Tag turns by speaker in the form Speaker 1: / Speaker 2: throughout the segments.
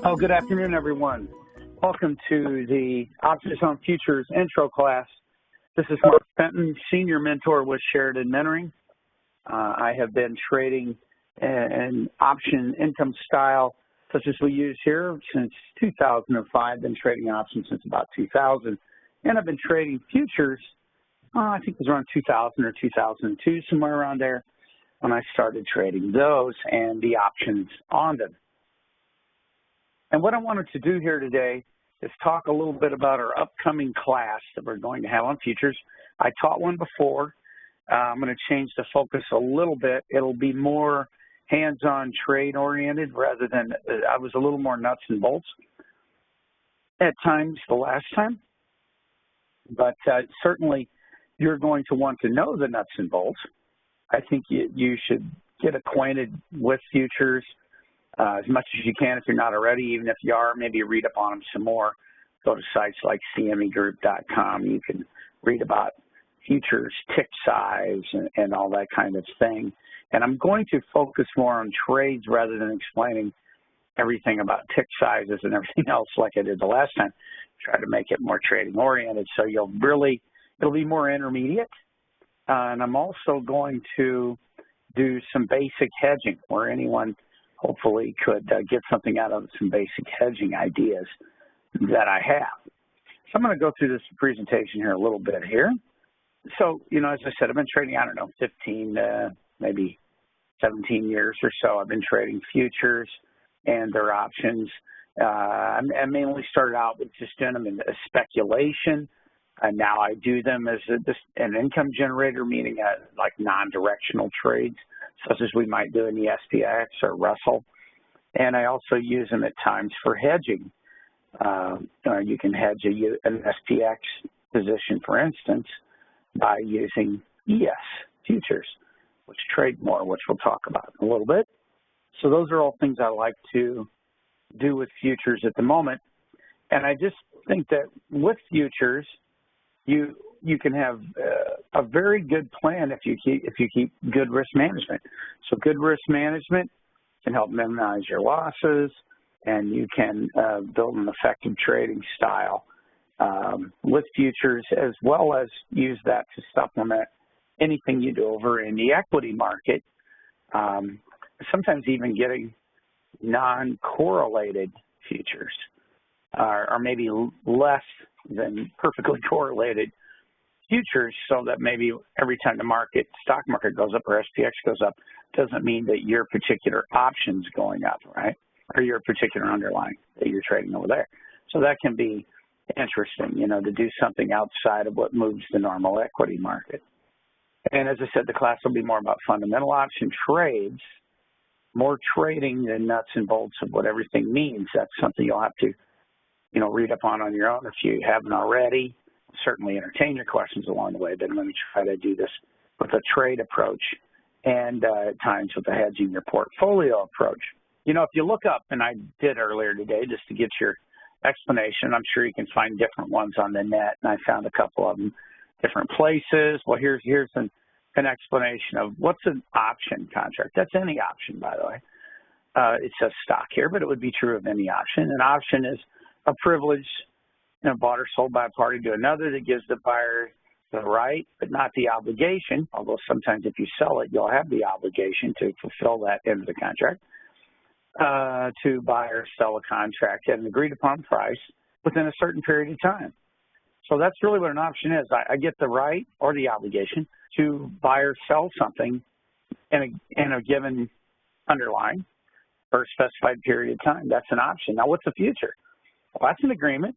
Speaker 1: Oh, good afternoon, everyone. Welcome to the Options on Futures intro class. This is Mark Fenton, Senior Mentor with Sheridan Mentoring. I have been trading an option income style such as we use here since 2005. Been trading options since about 2000. And I've been trading futures, I think it was around 2000 or 2002, somewhere around there, when I started trading those and the options on them. And what I wanted to do here today is talk a little bit about our upcoming class that we're going to have on futures. I taught one before. I'm going to change the focus a little bit. It'll be more hands-on trade oriented rather than, I was a little more nuts and bolts at times the last time. But certainly you're going to want to know the nuts and bolts. I think you should get acquainted with futures as much as you can if you're not already. Even if you are, maybe read up on them some more. Go to sites like cmegroup.com. You can read about futures, tick size, and all that kind of thing. And I'm going to focus more on trades rather than explaining everything about tick sizes and everything else like I did the last time. Try to make it more trading oriented so it'll be more intermediate. And I'm also going to do some basic hedging where anyone hopefully could get something out of some basic hedging ideas that I have. So I'm going to go through this presentation here a little bit here. So, as I said, I've been trading, 15, maybe 17 years or so. I've been trading futures and their options. I mainly started out with just doing them in speculation. And now I do them as an income generator, meaning like non-directional trades, such as we might do in the SPX or Russell. And I also use them at times for hedging. You can hedge an SPX position, for instance, by using ES futures, which trade more, which we'll talk about in a little bit. So those are all things I like to do with futures at the moment. And I just think that with futures, you can have a very good plan if you keep good risk management. So good risk management can help minimize your losses, and you can build an effective trading style with futures, as well as use that to supplement anything you do over in the equity market. Sometimes even getting non-correlated futures, or maybe less than perfectly correlated futures, so that maybe every time the stock market goes up or SPX goes up, doesn't mean that your particular option's going up, right? Or your particular underlying that you're trading over there. So that can be interesting, to do something outside of what moves the normal equity market. And as I said, the class will be more about fundamental option trades, more trading than nuts and bolts of what everything means. That's something you'll have to read up on your own if you haven't already. Certainly entertain your questions along the way, but let me try to do this with a trade approach and at times with a hedging your portfolio approach. If you look up, and I did earlier today just to get your explanation, I'm sure you can find different ones on the net, and I found a couple of them different places. Well, here's an explanation of what's an option contract. That's any option, by the way. It says stock here, but it would be true of any option. An option is a privilege, bought or sold by a party to another that gives the buyer the right, but not the obligation, although sometimes if you sell it, you'll have the obligation to fulfill that end of the contract, to buy or sell a contract at an agreed upon price within a certain period of time. So that's really what an option is. I get the right or the obligation to buy or sell something in a given underlying for a specified period of time. That's an option. Now, what's a future? Well, that's an agreement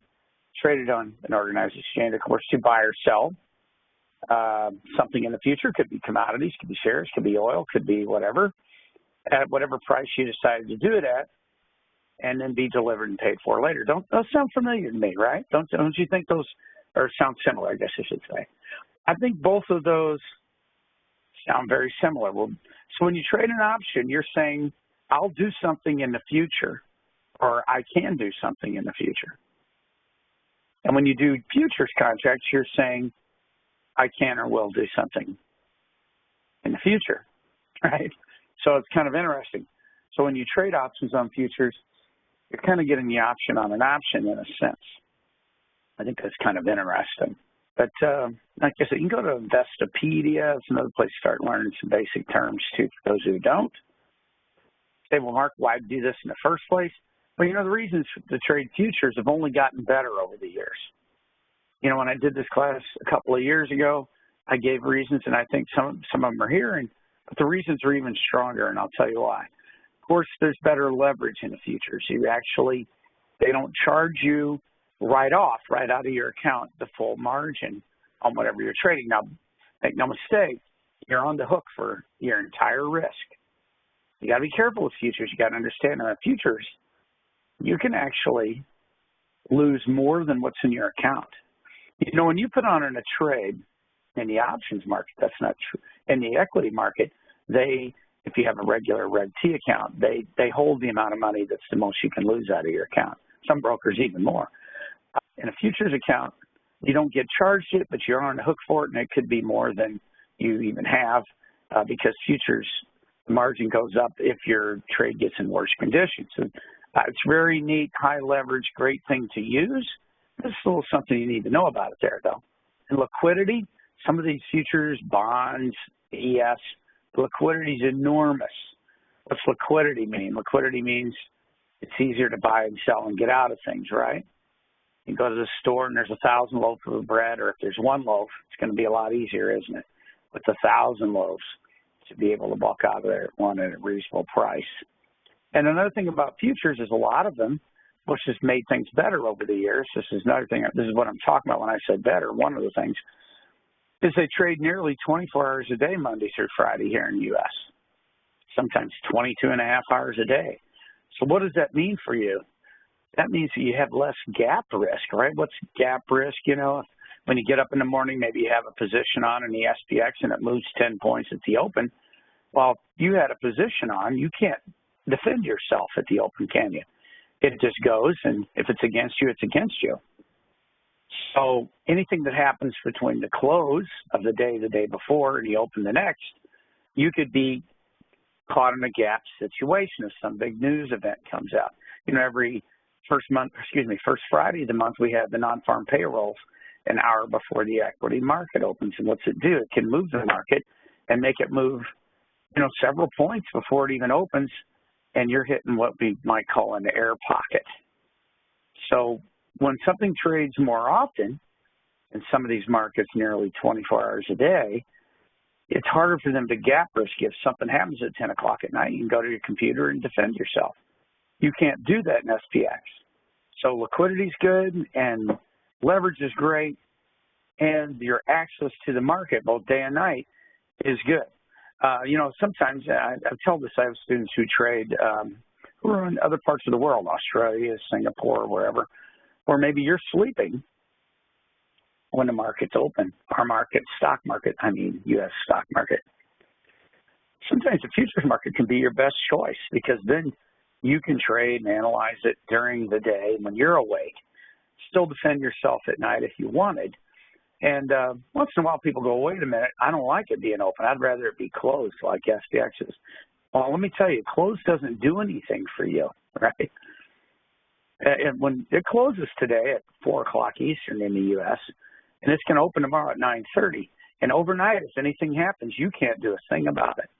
Speaker 1: traded on an organized exchange, of course, to buy or sell something in the future. Could be commodities, could be shares, could be oil, could be whatever, at whatever price you decided to do it at, and then be delivered and paid for later. Those sound familiar to me, right? Don't you think those sound similar, I guess I should say. I think both of those sound very similar. Well, so when you trade an option, you're saying, I'll do something in the future, or I can do something in the future. And when you do futures contracts, you're saying, I can or will do something in the future, right? So it's kind of interesting. So when you trade options on futures, you're kind of getting the option on an option in a sense. I think that's kind of interesting. But like I said, you can go to Investopedia. It's another place to start learning some basic terms, too, for those who don't. Say, well, Mark, why do this in the first place? Well, the reasons to trade futures have only gotten better over the years. When I did this class a couple of years ago, I gave reasons, and I think some of them are here, but the reasons are even stronger, and I'll tell you why. Of course, there's better leverage in the futures. They don't charge you right out of your account, the full margin on whatever you're trading. Now, make no mistake, you're on the hook for your entire risk. You got to be careful with futures. You got to understand that futures, you can actually lose more than what's in your account. When you put on a trade in the options market, that's not true. In the equity market, if you have a regular Reg T account, they hold the amount of money that's the most you can lose out of your account. Some brokers even more. In a futures account, you don't get charged it, but you're on the hook for it, and it could be more than you even have because futures margin goes up if your trade gets in worse conditions. So, it's very neat, high leverage, great thing to use. There's a little something you need to know about it there, though. And liquidity, some of these futures, bonds, ES, the liquidity is enormous. What's liquidity mean? Liquidity means it's easier to buy and sell and get out of things, right? You go to the store and there's 1,000 loaves of bread, or if there's one loaf, it's going to be a lot easier, isn't it? With 1,000 loaves to be able to bulk out of there one at a reasonable price. And another thing about futures is a lot of them, which has made things better over the years. This is another thing. This is what I'm talking about when I said better. One of the things is they trade nearly 24 hours a day, Monday through Friday here in the U.S., sometimes 22 and a half hours a day. So what does that mean for you? That means that you have less gap risk, right? What's gap risk? When you get up in the morning, maybe you have a position on in the SPX and it moves 10 points at the open. Well, you had a position on, you can't defend yourself at the open, can you? It just goes, and if it's against you, it's against you. So anything that happens between the close of the day before, and the open the next, you could be caught in a gap situation if some big news event comes out. Every first Friday of the month, we have the non-farm payrolls an hour before the equity market opens. And what's it do? It can move the market and make it move, several points before it even opens, and you're hitting what we might call an air pocket. So when something trades more often, in some of these markets nearly 24 hours a day, it's harder for them to gap risk. If something happens at 10 o'clock at night, you can go to your computer and defend yourself. You can't do that in SPX. So liquidity is good, and leverage is great, and your access to the market, both day and night, is good. Sometimes I've told this, I have students who trade who are in other parts of the world, Australia, Singapore, wherever, or maybe you're sleeping when the market's open. Our market, U.S. stock market. Sometimes the futures market can be your best choice because then you can trade and analyze it during the day when you're awake, still defend yourself at night if you wanted. And once in a while people go, wait a minute, I don't like it being open. I'd rather it be closed like SPX is. Well, let me tell you, closed doesn't do anything for you, right? And when it closes today at 4 o'clock Eastern in the U.S., and it's going to open tomorrow at 9:30, and overnight, if anything happens, you can't do a thing about it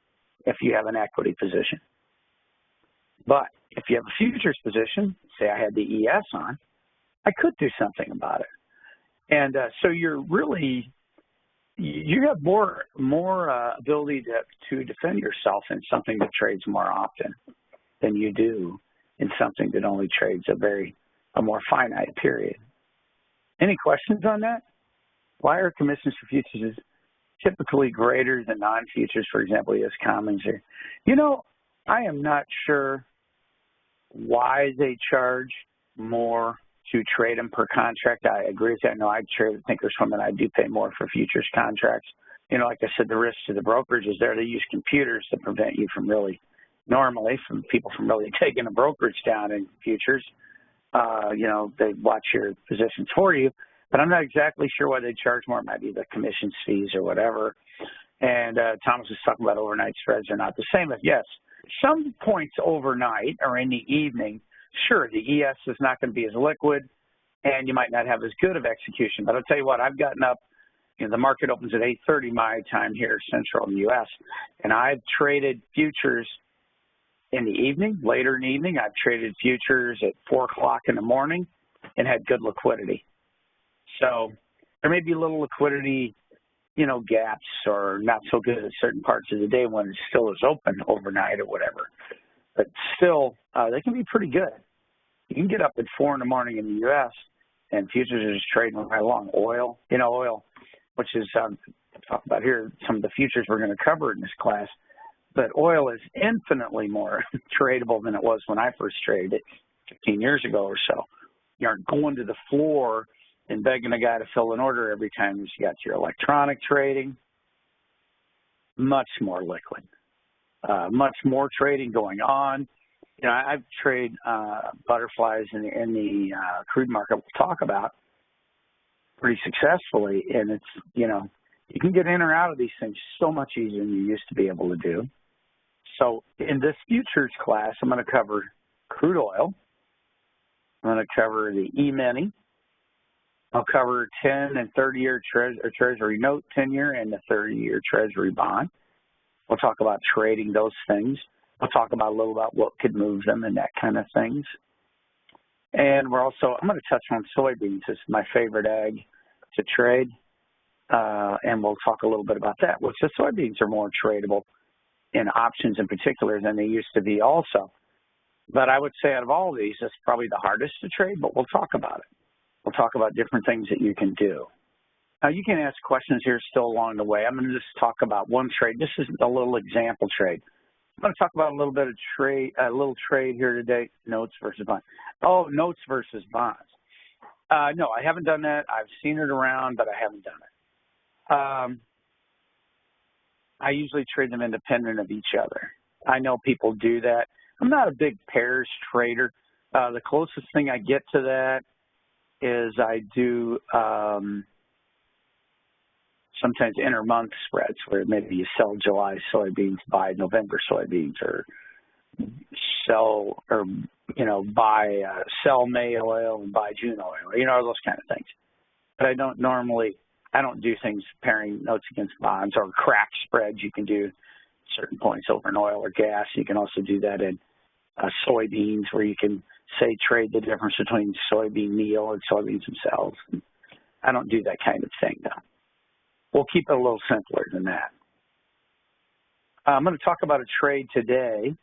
Speaker 1: if you have an equity position. But if you have a futures position, say I had the ES on, I could do something about it. And so you have more ability to defend yourself in something that trades more often than you do in something that only trades a more finite period. Any questions on that? Why are commissions for futures typically greater than non-futures, for example, U.S. Commons? I am not sure why they charge more to trade them per contract. I agree with that. No, I think there's something I do pay more for futures contracts. Like I said, the risk to the brokerage is there. They use computers to prevent you from people from really taking a brokerage down in futures. They watch your positions for you, but I'm not exactly sure why they charge more. It might be the commissions fees or whatever. And Thomas was talking about overnight spreads are not the same. But yes, some points overnight or in the evening, Sure, the ES is not going to be as liquid, and you might not have as good of execution. But I'll tell you what, I've gotten up, the market opens at 8:30 my time here, Central in the U.S., and I've traded futures in the evening, later in the evening. I've traded futures at 4 o'clock in the morning and had good liquidity. So there may be a little liquidity, gaps or not so good at certain parts of the day when it still is open overnight or whatever. But still, they can be pretty good. You can get up at 4 in the morning in the U.S. and futures are just trading right along. Oil, which is, talk about here, some of the futures we're going to cover in this class. But oil is infinitely more tradable than it was when I first traded it 15 years ago or so. You aren't going to the floor and begging a guy to fill an order every time. You got your electronic trading, much more liquid, much more trading going on. I've traded butterflies in the crude market we'll talk about pretty successfully, and it's, you can get in or out of these things so much easier than you used to be able to do. So in this futures class, I'm going to cover crude oil. I'm going to cover the E-mini. I'll cover 10 and 30-year Treasury note, 10-year, and the 30-year Treasury bond. We'll talk about trading those things. We'll talk about a little about what could move them and that kind of things. And I'm going to touch on soybeans. This is my favorite ag to trade. And we'll talk a little bit about that, which the soybeans are more tradable in options in particular than they used to be also. But I would say out of all of these, it's probably the hardest to trade, but we'll talk about it. We'll talk about different things that you can do. Now, you can ask questions here still along the way. I'm going to just talk about one trade. This is a little example trade. I'm going to talk about a little bit of trade, a little trade here today, notes versus bonds. Oh, notes versus bonds. No, I haven't done that. I've seen it around, but I haven't done it. I usually trade them independent of each other. I know people do that. I'm not a big pairs trader. The closest thing I get to that is I do sometimes inter-month spreads where maybe you sell July soybeans, buy November soybeans, or sell May oil and buy June oil, those kind of things. But I don't do things pairing notes against bonds or crack spreads. You can do certain points over in oil or gas. You can also do that in soybeans, where you can say trade the difference between soybean meal and soybeans themselves. I don't do that kind of thing, though. We'll keep it a little simpler than that. I'm going to talk about a trade today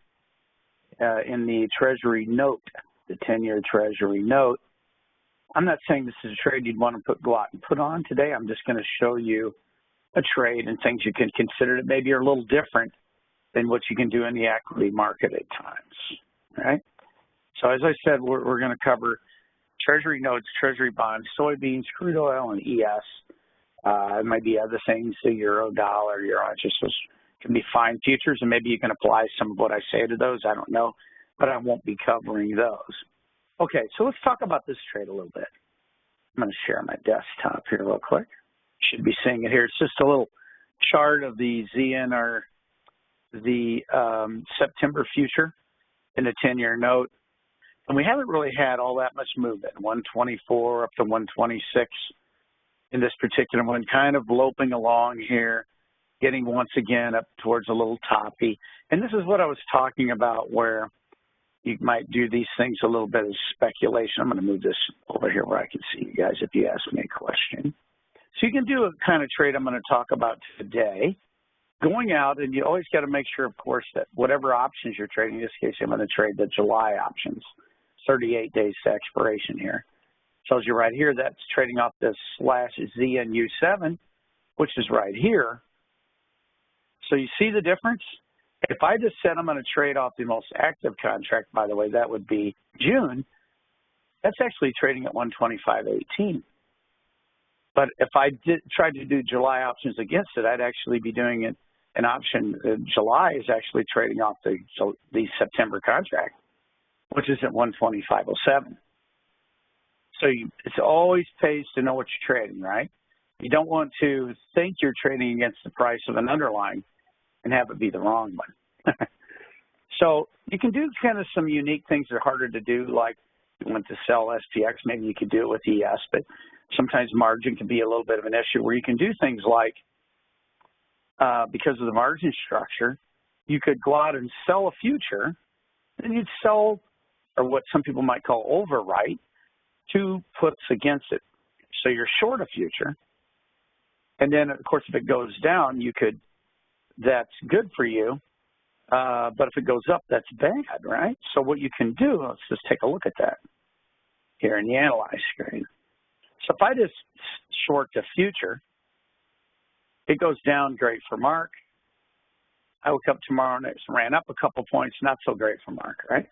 Speaker 1: in the Treasury note, the 10-year Treasury note. I'm not saying this is a trade you'd want to go out and put on today. I'm just going to show you a trade and things you can consider that maybe are a little different than what you can do in the equity market at times, right? So as I said, we're going to cover Treasury notes, Treasury bonds, soybeans, crude oil, and ES. It might be other things, the euro, dollar, just those can be fine futures, and maybe you can apply some of what I say to those. I don't know, but I won't be covering those. Okay, so let's talk about this trade a little bit. I'm going to share my desktop here real quick. You should be seeing it here. It's just a little chart of the ZN, or the September future in the 10-year note. And we haven't really had all that much movement, 124 up to 126 in this particular one, kind of loping along here, getting once again up towards a little toppy. And this is what I was talking about, where you might do these things a little bit of speculation. I'm going to move this over here where I can see you guys if you ask me a question. So you can do a kind of trade I'm going to talk about today. Going out, and you always got to make sure, of course, that whatever options you're trading, in this case, I'm going to trade the July options, 38 days to expiration here. Tells you right here that's trading off this /ZNU7, which is right here. So you see the difference? If I just said I'm going to trade off the most active contract, by the way, that would be June, that's actually trading at 125.18. But if I tried to do July options against it, I'd actually be doing it an option. July is actually trading off the September contract, which is at 125.07. So it's always pays to know what you're trading, right? You don't want to think you're trading against the price of an underlying and have it be the wrong one. So you can do kind of some unique things that are harder to do, like you want to sell SPX, maybe you could do it with ES, but sometimes margin can be a little bit of an issue where you can do things like, because of the margin structure, you could go out and sell a future, and you'd sell, or what some people might call overwrite, 2 puts against it. So you're short a future, and then, of course, if it goes down, you could, that's good for you, but if it goes up, that's bad, right? So what you can do, let's just take a look at that here in the Analyze screen. So if I just short the future, it goes down, great for Mark. I woke up tomorrow and it ran up a couple points, not so great for Mark, right?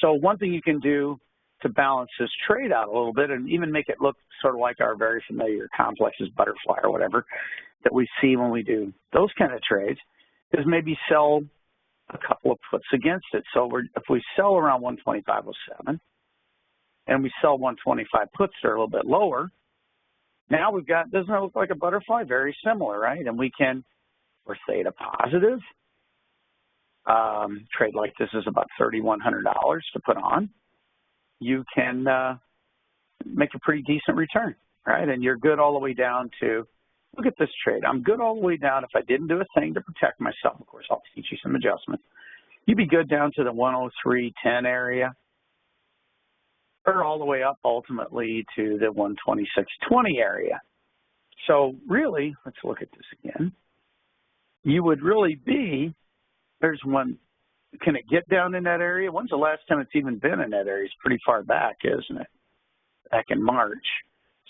Speaker 1: So one thing you can do to balance this trade out a little bit and even make it look sort of like our very familiar complexes, butterfly or whatever, that we see when we do those kind of trades, is maybe sell a couple of puts against it. So if we sell around 125.07 and we sell 125 puts that are a little bit lower, now we've got, doesn't it look like a butterfly? Very similar, right? And we can, we're theta positive. Trade like this is about $3,100 to put on. You can make a pretty decent return, right? And you're good all the way down to, look at this trade. I'm good all the way down. If I didn't do a thing to protect myself, of course, I'll teach you some adjustments. You'd be good down to the 103.10 area, or all the way up ultimately to the 126.20 area. So really, let's look at this again. You would really be, there's one, can it get down in that area? When's the last time it's even been in that area? It's pretty far back, isn't it? Back in March,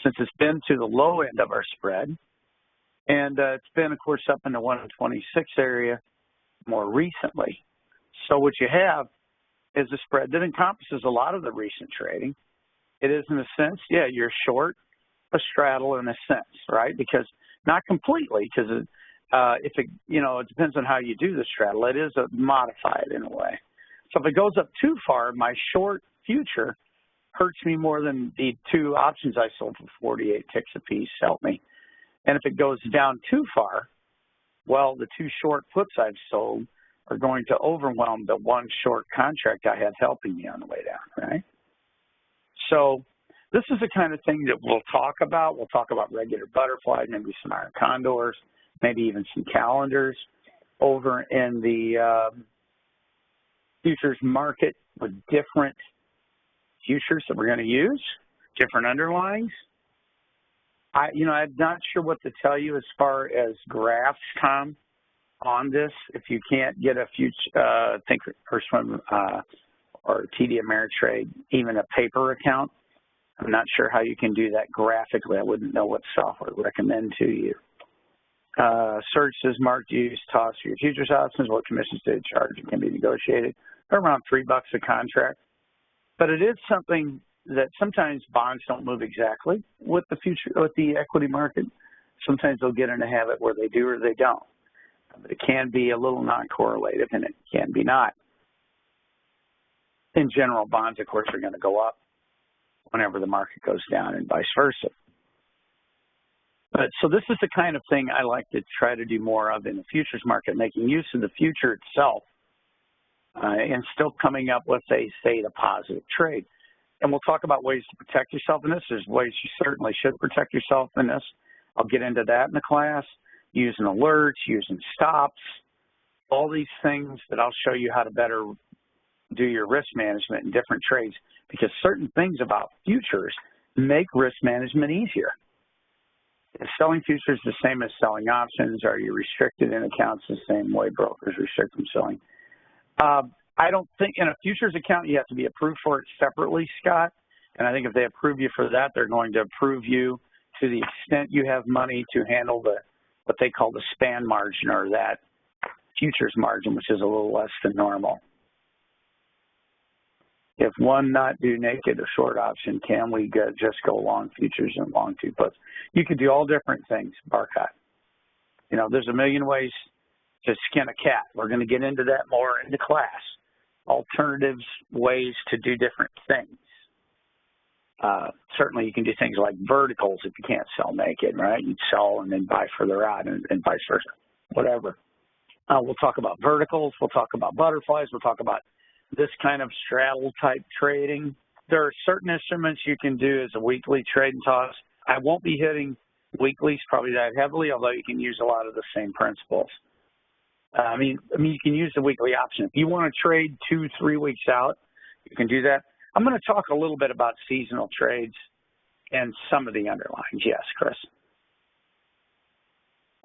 Speaker 1: since it's been to the low end of our spread. And it's been, of course, up in the 126 area more recently. So what you have is a spread that encompasses a lot of the recent trading. It is, in a sense, yeah, you're short a straddle in a sense, right? Because not completely, because if it, you know, it depends on how you do the straddle. It is a modified in a way. So if it goes up too far, my short future hurts me more than the 2 options I sold for 48 ticks a piece help me. And if it goes down too far, well, the 2 short puts I've sold are going to overwhelm the 1 short contract I had helping me on the way down, right? So this is the kind of thing that we'll talk about. We'll talk about regular butterflies, maybe some iron condors, maybe even some calendars over in the futures market with different futures that we're going to use, different underlyings. I'm not sure what to tell you as far as graphs, Tom, on this. If you can't get a future, think or swim or TD Ameritrade, even a paper account, I'm not sure how you can do that graphically. I wouldn't know what software to recommend to you. Search says, Mark, do you toss your futures options? What commissions do they charge? It can be negotiated. They're around $3 a contract. But it is something that sometimes bonds don't move exactly with the future, with the equity market. Sometimes they'll get in a habit where they do or they don't. But it can be a little non-correlative, and it can be not. In general, bonds, of course, are going to go up whenever the market goes down and vice versa. But so this is the kind of thing I like to try to do more of in the futures market, making use of the future itself and still coming up with a theta positive trade. And we'll talk about ways to protect yourself in this. There's ways you certainly should protect yourself in this. I'll get into that in the class, using alerts, using stops, all these things that I'll show you how to better do your risk management in different trades, because certain things about futures make risk management easier. Is selling futures the same as selling options? Are you restricted in accounts the same way brokers restrict from selling? I don't think in a futures account you have to be approved for it separately, Scott. And I think if they approve you for that, they're going to approve you to the extent you have money to handle the what they call the span margin, or that futures margin, which is a little less than normal. If one not due naked a short option, can we just go long futures and long 2 puts? You could do all different things, Barcott. You know, there's a million ways to skin a cat. We're going to get into that more in the class. Alternatives, ways to do different things. Certainly you can do things like verticals if you can't sell naked, right? You'd sell and then buy further out and vice versa, whatever. We'll talk about verticals. We'll talk about butterflies. We'll talk about this kind of straddle type trading. There are certain instruments you can do as a weekly trade and toss. I won't be hitting weeklies probably that heavily, although you can use a lot of the same principles. I mean, you can use the weekly option. If you want to trade 2-3 weeks out, you can do that. I'm going to talk a little bit about seasonal trades and some of the underlyings. Yes, Chris.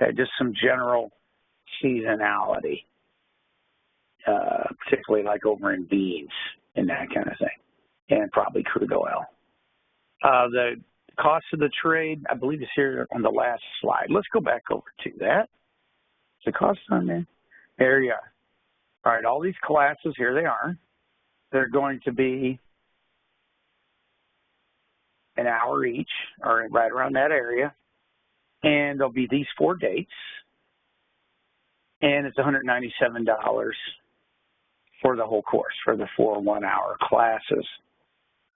Speaker 1: Okay, just some general seasonality, particularly like over in beans and that kind of thing, and probably crude oil. The cost of the trade, I believe, is here on the last slide. Let's go back over to that. Is the cost on there? There you are. All right, all these classes, here they are. They're going to be an hour each, or right around that area. And there'll be these 4 dates. And it's $197 for the whole course, for the 4 one-hour classes.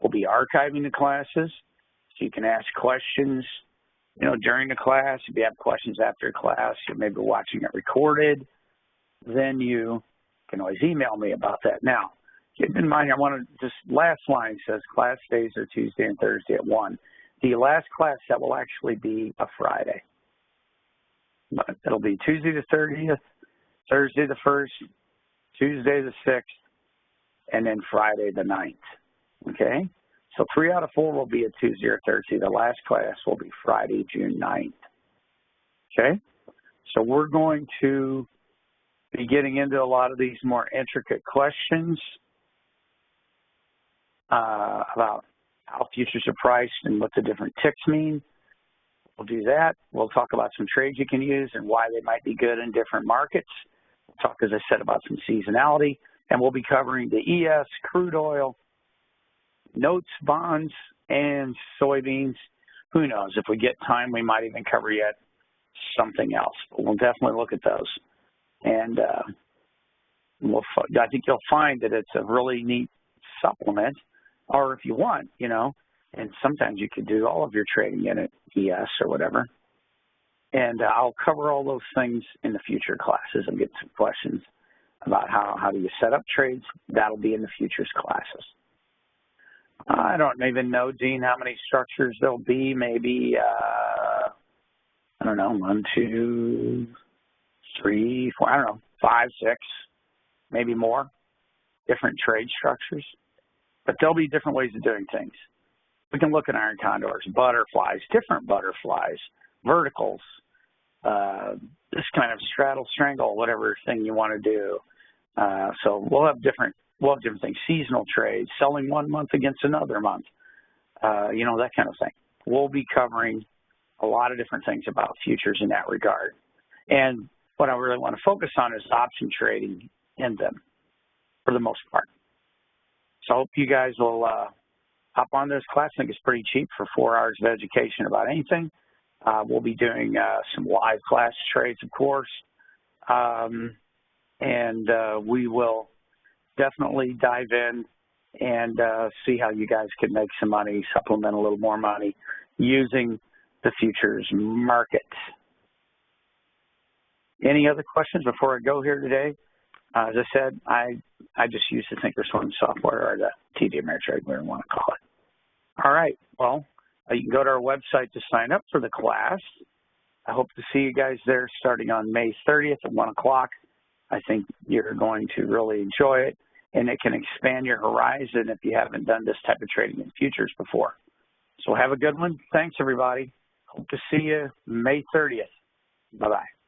Speaker 1: We'll be archiving the classes, so you can ask questions, during the class. If you have questions after class, you may be watching it recorded, then you can always email me about that. Now, keep in mind, this last line says class days are Tuesday and Thursday at 1. The last class, that will actually be a Friday. But it'll be Tuesday the 30th, Thursday the 1st, Tuesday the 6th, and then Friday the 9th. Okay? So 3 out of 4 will be a Tuesday or Thursday. The last class will be Friday, June 9th. Okay? So we're going to be getting into a lot of these more intricate questions about how futures are priced and what the different ticks mean. We'll do that. We'll talk about some trades you can use and why they might be good in different markets. We'll talk, as I said, about some seasonality. And we'll be covering the ES, crude oil, notes, bonds, and soybeans. Who knows? If we get time, we might even cover yet something else. But we'll definitely look at those. And I think you'll find that it's a really neat supplement, or if you want, and sometimes you could do all of your trading in it, ES or whatever. And I'll cover all those things in the future classes and get some questions about how do you set up trades. That'll be in the futures classes. I don't even know, Dean, how many structures there'll be. Maybe, I don't know, 1, 2, 3, 4, I don't know, 5, 6, maybe more different trade structures. But there'll be different ways of doing things. We can look at iron condors, butterflies, different butterflies, verticals, this kind of straddle, strangle, whatever thing you want to do. So we'll have different things, seasonal trades, selling 1 month against another month, that kind of thing. We'll be covering a lot of different things about futures in that regard. And what I really want to focus on is option trading in them for the most part. So I hope you guys will hop on this class. I think it's pretty cheap for 4 hours of education about anything. We'll be doing some live class trades, of course. And we will definitely dive in and see how you guys can make some money, supplement a little more money using the futures market. Any other questions before I go here today? As I said, I just use the Thinkorswim software, or the TD Ameritrade, whatever you want to call it. All right. Well, you can go to our website to sign up for the class. I hope to see you guys there starting on May 30th at 1 o'clock. I think you're going to really enjoy it, and it can expand your horizon if you haven't done this type of trading in futures before. So have a good one. Thanks, everybody. Hope to see you May 30th. Bye-bye.